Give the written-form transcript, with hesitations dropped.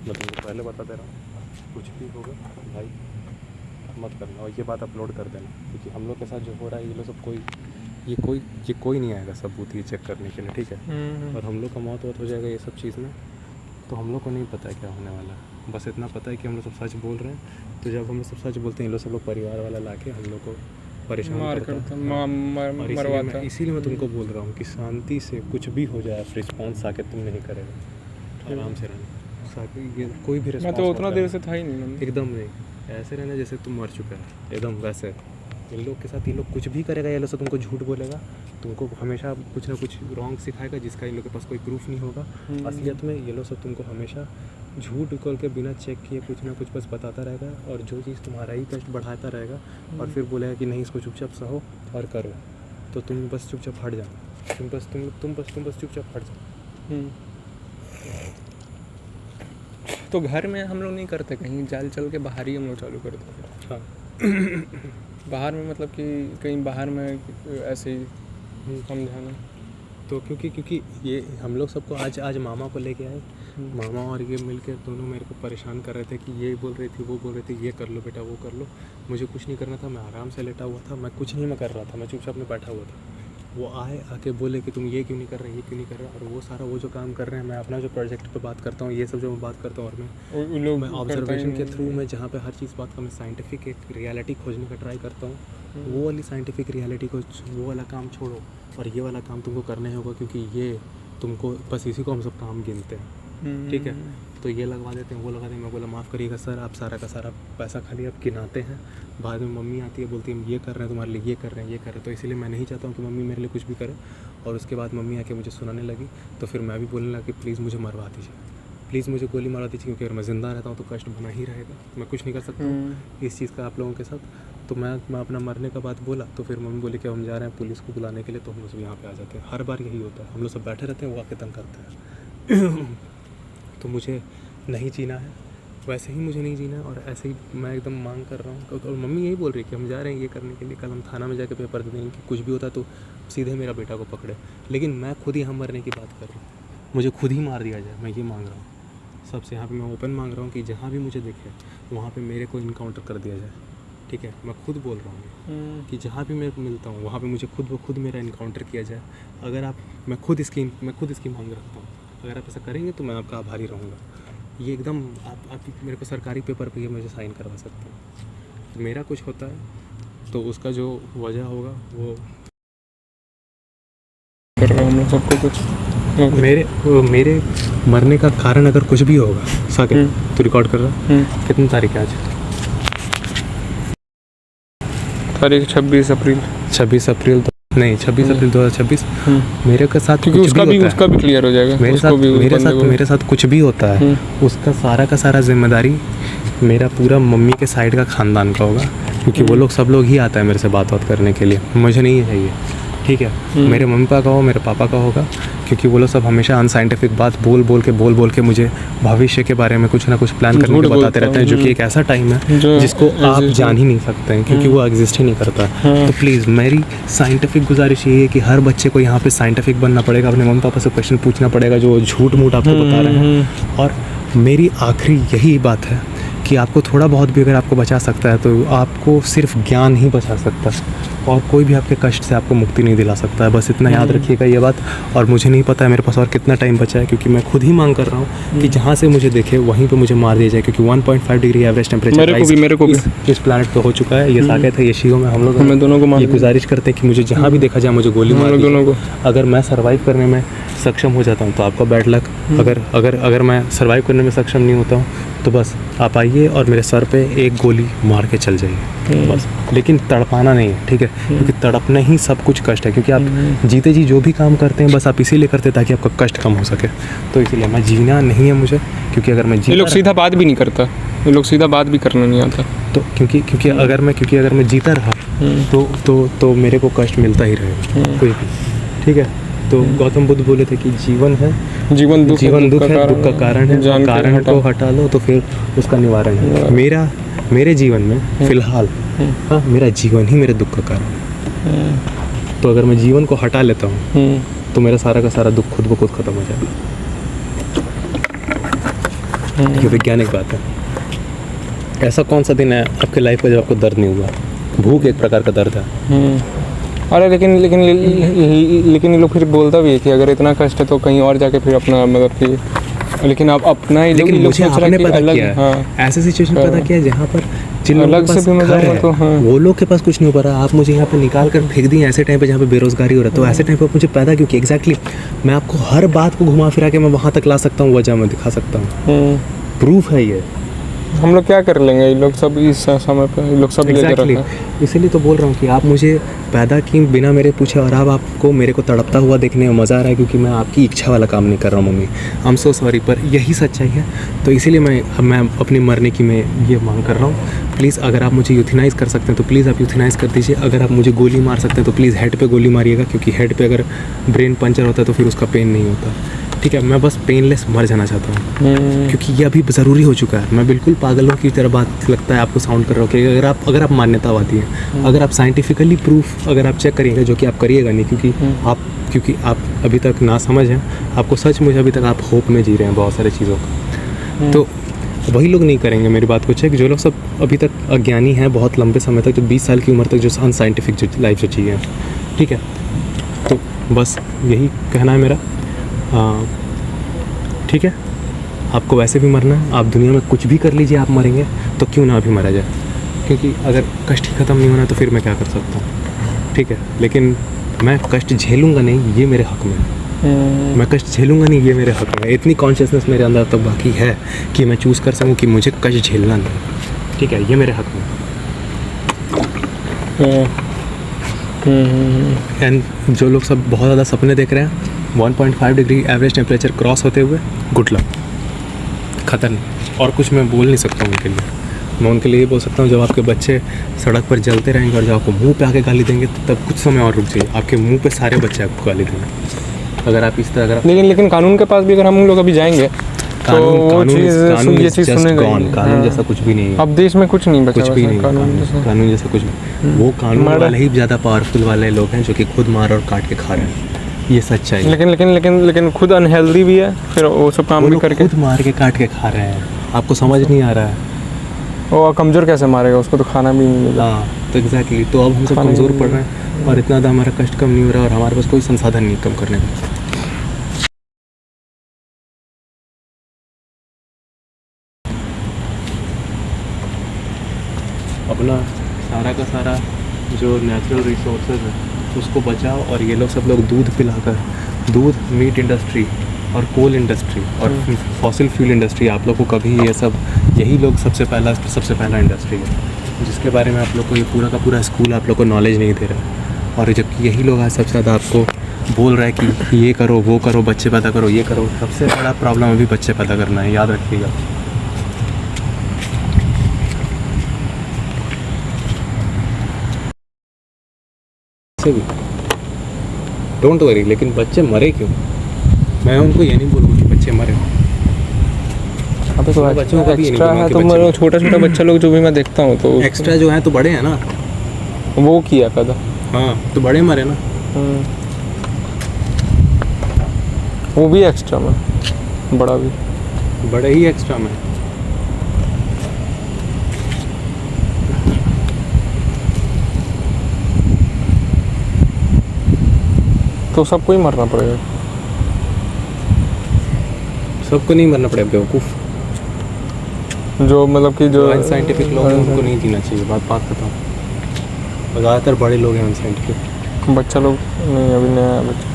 मैं तुमको पहले बता दे रहा हूँ, कुछ भी होगा भाई मत करना, और ये बात अपलोड कर देना, क्योंकि हम लोग के साथ जो हो रहा है ये लोग सब कोई नहीं आएगा सबूत ये चेक करने के लिए, ठीक है। और हम लोग का मौत हो जाएगा ये सब चीज़ में, तो हम लोग को नहीं पता है क्या होने वाला है। बस इतना पता है कि हम लोग सब सच बोल रहे हैं। तो जब हम लोग सब सच बोलते हैं, ये लोग सब लोग परिवार वाला ला के हम लोग को परेशान करता है। इसीलिए मैं तुमको बोल रहा हूँ कि शांति से कुछ भी हो जाए, रिस्पॉन्स आके तुम नहीं करेगा, आराम से रहना। ये कोई भी रिस्पॉन्स, मैं तो उतना देर से था ही नहीं, एकदम नहीं, ऐसे रहना जैसे तुम मर चुका है, एकदम वैसे। इन लोग के साथ ये लोग कुछ भी करेगा, ये लोग से तुमको झूठ बोलेगा, तुमको हमेशा कुछ ना कुछ रॉन्ग सिखाएगा जिसका इन लोग के पास कोई प्रूफ नहीं होगा। असलियत में ये लोग सब तुमको हमेशा झूठ बोल के बिना चेक किए कुछ ना कुछ बस बताता रहेगा, और जो चीज़ तुम्हारा ही कष्ट बढ़ाता रहेगा, और फिर बोलेगा कि नहीं इसको चुपचाप सहो और करो। तो तुम बस चुपचाप हट जाओ, तुम बस चुपचाप हट जाओ। तो घर में हम लोग नहीं करते, कहीं चल के बाहर ही हम लोग चालू करते हैं। हाँ बाहर में मतलब कि कहीं बाहर में ऐसे ही समझाना। तो क्योंकि ये हम लोग सबको आज मामा को लेके आए, मामा और ये मिलकर दोनों मेरे को परेशान कर रहे थे कि ये बोल रही थी, वो बोल रही थी, ये कर लो बेटा, वो कर लो। मुझे कुछ नहीं करना था, मैं आराम से लेटा हुआ था, मैं कुछ नहीं मैं कर रहा था, मैं चुपचाप में बैठा हुआ था। वो आके बोले कि तुम ये क्यों नहीं कर रहे, ये क्यों नहीं कर रहे, और वो सारा वो जो काम कर रहे हैं, मैं अपना जो प्रोजेक्ट पे बात करता हूँ, ये सब जो मैं बात करता हूँ, और मैं ऑब्जर्वेशन के थ्रू में जहाँ पे हर चीज़ बात का मैं साइंटिफिक एक रियलिटी खोजने का ट्राई करता हूँ, वो वाली साइंटिफिक रियलिटी को, वो वाला काम छोड़ो और ये वाला काम तुमको करने होगा, क्योंकि ये तुमको बस इसी को हम सब काम गिनते हैं, ठीक है। तो ये लगवा देते हैं, वो लगा देंगे। मैं बोला माफ़ करिएगा सर, आप सारा का सारा पैसा खाली आप गिनाते हैं, बाद में मम्मी आती है बोलती है हम ये कर रहे हैं तुम्हारे लिए, ये कर रहे हैं, ये कर रहे हैं। तो इसीलिए मैं नहीं चाहता हूँ कि मम्मी मेरे लिए कुछ भी करे। और उसके बाद मम्मी आके मुझे सुनाने लगी, तो फिर मैं भी बोलने लगा कि प्लीज़ मुझे मरवा दीजिए, प्लीज़ मुझे गोली मारवा दीजिए, क्योंकि अगर मैं ज़िंदा रहता हूँ तो कष्ट बना ही रहेगा, मैं कुछ नहीं कर सकता हूँ इस चीज़ का आप लोगों के साथ। तो मैं अपना मरने का बात बोला, तो फिर मम्मी बोली कि हम जा रहे हैं पुलिस को बुलाने के लिए, तो हम लोग यहाँ पे आ जाते हैं। हर बार यही होता है, हम लोग सब बैठे रहते हैं, वो आके तंग करते हैं। तो मुझे नहीं जीना है, वैसे ही मुझे नहीं जीना है, और ऐसे ही मैं एकदम मांग कर रहा हूँ। और मम्मी यही बोल रही है कि हम जा रहे हैं ये करने के लिए, कल हम थाना में जाके पेपर दे देंगे कि कुछ भी होता तो सीधे मेरा बेटा को पकड़े। लेकिन मैं खुद ही हम मरने की बात कर रहा हूँ, मुझे खुद ही मार दिया जाए, मैं ये मांग रहा हूँ सबसे। यहाँ पे मैं ओपन मांग रहा हूँ कि जहाँ भी मुझे दिखे वहाँ पे मेरे को इनकाउंटर कर दिया जाए, ठीक है। मैं खुद बोल रहा हूँ कि जहाँ भी मैं मिलता हूँ वहाँ पे मुझे खुद मेरा इनकाउंटर किया जाए। अगर आप मैं खुद इसकी मांग रखता हूँ, अगर आप ऐसा करेंगे तो मैं आपका आभारी रहूँगा। ये एकदम आप मेरे को सरकारी पेपर पे मुझे साइन करवा सकते हैं। तो मेरा कुछ होता है तो उसका जो वजह होगा वो कर रहा हूँ सबको कुछ। मेरे मरने का कारण अगर कुछ भी होगा, साकिब तो रिकॉर्ड कर रहा, कितनी तारीख है आज? तारीख 26 अप्रैल। 26 अप्रैल तो नहीं, 26 अप्रैल 2026। मेरे के साथ क्योंकि उसका भी क्लियर हो जाएगा। मेरे साथ कुछ भी होता है, उसका सारा का सारा जिम्मेदारी मेरा पूरा मम्मी के साइड का ख़ानदान का होगा, क्योंकि वो लोग सब लोग ही आता है मेरे से बात करने के लिए, मुझे नहीं है ये, ठीक है। मेरे मम्मी पापा का हो, मेरे पापा का होगा, क्योंकि वो लोग सब हमेशा अनसाइंटिफिक बात बोल के मुझे भविष्य के बारे में कुछ ना कुछ प्लान करने के बताते रहते हैं, जो कि एक ऐसा टाइम है जिसको आप जान ही नहीं सकते हैं, क्योंकि वो एग्जिस्ट ही नहीं करता। तो प्लीज़ मेरी साइंटिफिक गुजारिश ये है कि हर बच्चे को यहाँ पे साइंटिफिक बनना पड़ेगा, अपने मम्मी पापा से क्वेश्चन पूछना पड़ेगा जो झूठ मूठ आपको बता रहे हैं। और मेरी आखिरी यही बात है कि आपको थोड़ा बहुत भी अगर आपको बचा सकता है तो आपको सिर्फ ज्ञान ही बचा सकता है, और कोई भी आपके कष्ट से आपको मुक्ति नहीं दिला सकता है। बस इतना याद रखिएगा ये बात। और मुझे नहीं पता है मेरे पास और कितना टाइम बचा है, क्योंकि मैं खुद ही मांग कर रहा हूँ कि जहाँ से मुझे देखे वहीं पे मुझे मार दिया जाए, क्योंकि 1.5 डिग्री एवरेज टेम्परेचर मेरे को भी इस प्लैनेट पे हो चुका है। ये साकेत है, ये शिव में, हम लोग दोनों को ये गुजारिश करते हैं कि मुझे जहाँ भी देखा जाए मुझे गोली मार दोनों को। अगर मैं सर्वाइव करने में सक्षम हो जाता हूँ तो आपका बैड लक, अगर मैं सर्वाइव करने में सक्षम नहीं होता हूँ तो बस आप आइए और मेरे सर पे एक गोली मार के चल जाइए बस। लेकिन तड़पाना नहीं है, ठीक है, क्योंकि तड़पना ही सब कुछ कष्ट है। क्योंकि आप जीते जी जो भी काम करते हैं बस आप इसीलिए करते हैं ताकि आपका कष्ट कम हो सके। तो इसीलिए मैं जीना नहीं है मुझे, क्योंकि अगर मैं ये लोग सीधा बात भी नहीं करता, ये लोग सीधा बात भी करना नहीं आता। तो क्योंकि अगर मैं जीता रहा तो मेरे को कष्ट मिलता ही रहेगा कोई भी, ठीक है। तो गौतम बुद्ध बोले थे कि जीवन दुख है, दुख का कारण है, कारण को हटा लो तो फिर उसका निवारण है। मेरे जीवन में फिलहाल मेरा जीवन ही मेरे दुख का कारण है। तो अगर मैं जीवन को हटा लेता हूँ तो मेरा सारा का सारा दुख खुद ब खुद खत्म हो जाएगा। ये वैज्ञानिक बात है। ऐसा कौन सा दिन है आपके लाइफ में जब आपको दर्द नहीं हुआ? भूख एक प्रकार का दर्द है। अरे लेकिन ये लोग फिर बोलता भी है कि अगर इतना कष्ट है तो कहीं और जाके फिर अपना मतलब कि, लेकिन आप अपना ही लेकिन लोग मुझे सोच रहे आपने हैं कि पता अलग, किया है, हाँ, ऐसे सिचुएशन पता किया है जहाँ पर जिन लोगों अलग के से पास भी मैं घर जाऊँगा है, तो हाँ। वो लोग के पास कुछ नहीं हो पा रहा, आप मुझे यहाँ पे निकाल कर फेंक दिए ऐसे टाइम पे जहाँ पे बेरोजगारी हो रहा है। तो ऐसे टाइम पे आप मुझे पैदा क्योंकि एग्जैक्टली मैं आपको हर बात को घुमा फिरा के मैं वहाँ तक ला सकता हूँ, वजह मैं दिखा सकता हूँ, प्रूफ है ये। हम लोग क्या कर लेंगे, ये लोग सब इस समय पे ये लोग सब लेकर एग्जैक्टली रखे हैं। इसीलिए तो बोल रहा हूँ कि आप मुझे पैदा की बिना मेरे पूछे और अब आपको मेरे को तड़पता हुआ देखने में मज़ा आ रहा है क्योंकि मैं आपकी इच्छा वाला काम नहीं कर रहा हूँ mummy. I am so sorry, पर यही सच्चाई है। तो इसीलिए मैं अपने मरने की मैं ये मांग कर रहा हूँ। प्लीज़ अगर आप मुझे यूथनाइज़ कर सकते हैं तो प्लीज़ आप यूथनाइज़ कर दीजिए। अगर आप मुझे गोली मार सकते हैं तो प्लीज़ हेड पे गोली मारिएगा, क्योंकि हेड पे अगर ब्रेन पंचर होता है तो फिर उसका पेन नहीं होता। ठीक है, मैं बस पेनलेस मर जाना चाहता हूँ क्योंकि ये अभी ज़रूरी हो चुका है। मैं बिल्कुल पागलों की तरह बात लगता है आपको साउंड कर रहा हूँ कि अगर आप मान्यतावादी हैं, अगर आप साइंटिफिकली प्रूफ अगर आप चेक करिएगा, जो कि आप करिएगा नहीं क्योंकि आप अभी तक ना समझ हैं, आपको सच मुझे अभी तक आप होप में जी रहे हैं बहुत सारी चीज़ों का। तो वही लोग नहीं करेंगे मेरी बात को चेक, जो लोग सब अभी तक अज्ञानी हैं बहुत लंबे समय तक, जो 20 साल की उम्र तक जो अनसाइंटिफिक जो लाइफ जो चाहिए। ठीक है, तो बस यही कहना है मेरा। ठीक है, आपको वैसे भी मरना है, आप दुनिया में कुछ भी कर लीजिए, आप मरेंगे तो क्यों ना अभी मरा जाए, क्योंकि अगर कष्ट ही ख़त्म नहीं होना तो फिर मैं क्या कर सकता हूँ। ठीक है, लेकिन मैं कष्ट झेलूँगा नहीं, ये मेरे हक़ में है। मैं कष्ट झेलूँगा नहीं, ये मेरे हक़ में है। इतनी कॉन्शियसनेस मेरे अंदर तब बाकी है कि मैं चूज़ कर सकूँ कि मुझे कष्ट झेलना नहीं। ठीक है, ये मेरे हक़ में है। एंड जो लोग सब बहुत ज़्यादा सपने देख रहे हैं 1.5 डिग्री एवरेज टेम्परेचर क्रॉस होते हुए, गुड लक, खतरनाक। और कुछ मैं बोल नहीं सकता हूँ उनके लिए। मैं उनके लिए ये बोल सकता हूँ, जब आपके बच्चे सड़क पर जलते रहेंगे और जब आपको मुंह पे आके गाली देंगे तब कुछ समय और रुक जाइए, आपके मुंह पे सारे बच्चे आपको गाली देंगे अगर आप इस तरह लेकिन कानून के पास भी अगर हम लोग अभी जाएंगे तो वो चीज़ सुनेगा। कानून जैसा कुछ भी नहीं है अब देश में, कुछ नहीं बचा, कुछ भी नहीं। कानून जैसा कुछ भी, वो कानून वाले ही ज़्यादा पावरफुल वाले लोग हैं जो कि खुद मार और काट के खा रहे हैं, ये सच्चाई है। लेकिन खुद अनहेल्दी भी है, फिर वो सब काम भी करके खुद मार के काट के खा रहे हैं, आपको समझ नहीं आ रहा है। वो कमज़ोर कैसे मारेगा, उसको तो खाना भी नहीं मिला। हाँ, तो एग्जैक्टली, तो अब हम सब कमज़ोर पड़ रहे हैं और इतना ज़्यादा हमारा कष्ट कम नहीं हो रहा और हमारे पास कोई संसाधन नहीं कम करने का। अपना सारा का सारा जो नेचुरल रिसोर्सेज है उसको बचाओ, और ये लोग सब लोग दूध पिलाकर, दूध, मीट इंडस्ट्री और कोल इंडस्ट्री और फॉसिल फ्यूल इंडस्ट्री, आप लोग को कभी ये सब, यही लोग सबसे पहला इंडस्ट्री है जिसके बारे में आप लोग को ये पूरा का पूरा स्कूल आप लोग को नॉलेज नहीं दे रहा है। और जबकि यही लोग आज सबसे ज़्यादा आपको बोल रहा है कि ये करो, वो करो, बच्चे पैदा करो, ये करो। सबसे बड़ा प्रॉब्लम अभी बच्चे पैदा करना है, याद रखिएगा। भी डोंट वरी, लेकिन बच्चे मरे क्यों? मैं उनको ये नहीं बोलूँगा कि बच्चे मरे। अबे तो बच्चों का भी एक्स्ट्रा है, तो मैं छोटा बच्चा लोग जो भी मैं देखता हूँ तो एक्स्ट्रा जो है तो बड़े हैं ना, वो किया पैदा। हाँ, तो बड़े मरे ना। वो भी एक्स्ट्रा में, बड़ा भी, बड़े ही एक्स्ट्रा में। तो सबको ही मरना पड़ेगा। सबको नहीं मरना पड़ेगा बेवकूफ़, जो मतलब कि जो अनसाइंटिफिक लोग हैं उनको नहीं जीना चाहिए, बात खत्म। ज़्यादातर बड़े लोग हैं अनसाइंटिफिक। बच्चा लोग नहीं, अभी नया बच्चा